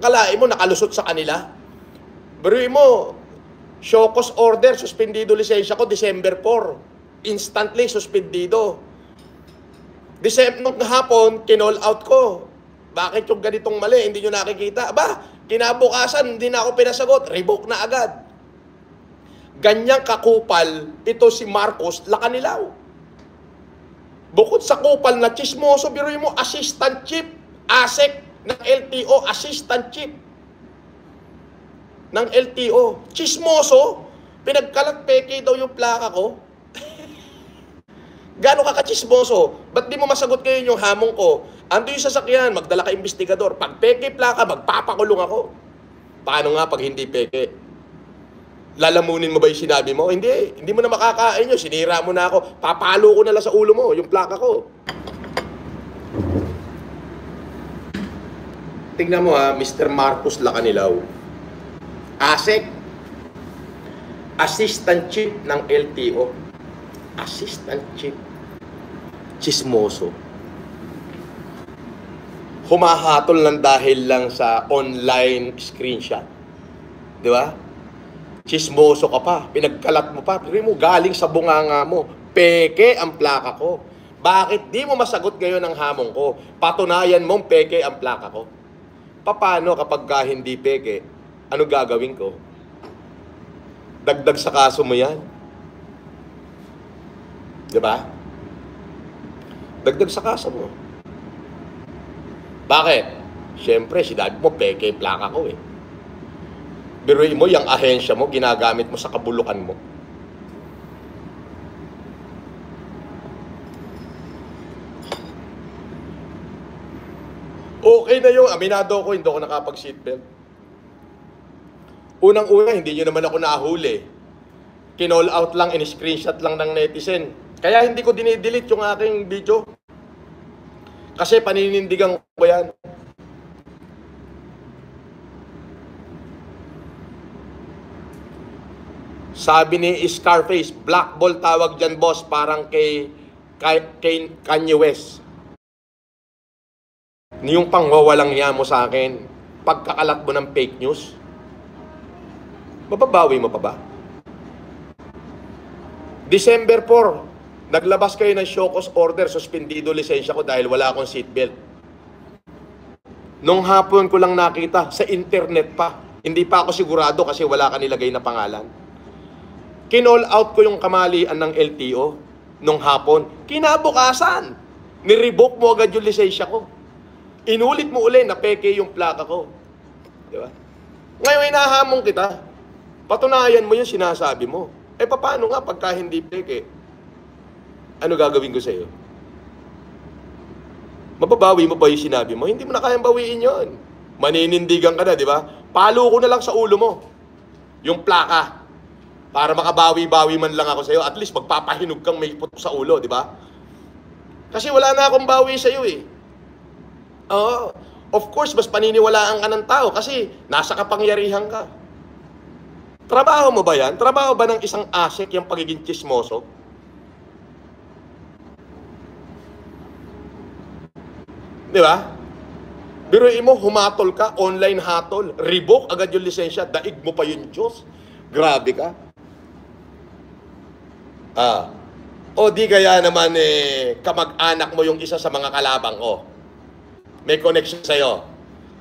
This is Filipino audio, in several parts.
kalain mo, nakalusot sa kanila. Baruin mo, show cause order, suspendido lisensya ko, December 4. Instantly, suspendido. Nung hapon, kinall out ko. Bakit yung ganitong mali? Hindi nyo nakikita. Aba, kinabukasan, hindi na ako pinasagot. Revoke na agad. Ganyang kakupal, ito si Marcos Lacanilaw. Bukod sa kupal na chismoso, biruin mo, assistant chief, ASEC ng LTO, assistant chief ng LTO. Chismoso, pinagkalat peke daw yung plaka ko. Gano'n ka ka-chismoso? Ba't di mo masagot ngayon yung hamon ko? Ando yung sasakyan, magdala ka investigador. Pag peke plaka, magpapakulong ako. Paano nga pag hindi peke? Lalamunin mo ba yung sinabi mo? Hindi mo na makakain yun. Sinira mo na ako. Papalo ko na lang sa ulo mo, yung plaka ko. Tingnan mo ha, Mr. Marcos Lacanilaw. ASEC, Assistant Chief ng LTO. Assistant Chief. Chismoso. Humahatol lang dahil lang sa online screenshot. Di ba? Chismoso ka pa, pinagkalat mo pa, pero mo galing sa bunganga mo, peke ang plaka ko. Bakit di mo masagot ngayon ang hamon ko? Patunayan mong peke ang plaka ko. Paano kapag hindi peke, ano gagawin ko? Dagdag sa kaso mo yan. Di ba? Dagdag sa kaso mo. Bakit? Siyempre, sinabi mo, peke ang plaka ko eh. Biruin mo, yung ahensya mo, ginagamit mo sa kabulukan mo. Okay na yung aminado ko, hindi ako nakapag-seatbelt. Unang-una, hindi nyo naman ako nahuli. Kinall out lang, in-screenshot lang ng netizen. Kaya hindi ko dinidelete yung aking video. Kasi paninindigan ko yan. Sabi ni Scarface, black ball tawag dyan, boss, parang kay Kanye West. Yung pangwawalang niya mo sa akin, pagkakalat mo ng fake news, mababawi mo pa ba? December 4, naglabas kayo ng show cause order, suspendido lisensya ko dahil wala akong seatbelt. Nung hapon ko lang nakita, sa internet pa. Hindi pa ako sigurado kasi wala ka nilagay na pangalan. Kinall out ko yung kamalian ng LTO nung hapon. Kinabukasan, nirevoke mo agad yung lisensya ko. Inulit mo uli na peke yung plaka ko. Di ba? Ngayon, inahamon kita. Patunayan mo yung sinasabi mo. Eh, paano nga pagka hindi peke? Ano gagawin ko sa'yo? Mababawi mo pa yung sinabi mo? Hindi mo na kayang bawiin yun. Maninindigan ka na, di ba? Palo ko na lang sa ulo mo. Yung plaka. Para makabawi-bawi man lang ako sa'yo. At least magpapahinog kang may putok sa ulo, di ba? Kasi wala na akong bawi sa'yo eh. Oo. Of course, mas paniniwalaan ka ng tao kasi nasa kapangyarihan ka. Trabaho mo ba yan? Trabaho ba ng isang ASEC yung pagiging chismoso? Di ba? Biruin mo, humatol ka, online hatol, revoke agad yung lisensya, daig mo pa yun, Diyos. Grabe ka. O di kaya naman kamag-anak mo yung isa sa mga kalabang ko. May connection sa'yo.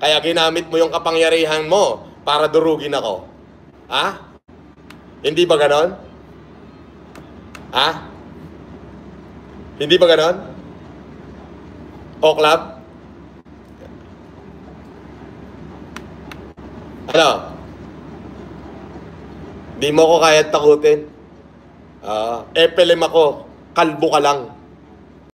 Kaya ginamit mo yung kapangyarihan mo para durugin ako. Ha? Hindi ba ganon? Ha? Hindi ba ganon? O club? Ano? Di mo ko kaya takutin. FLM ako, kalbo ka lang.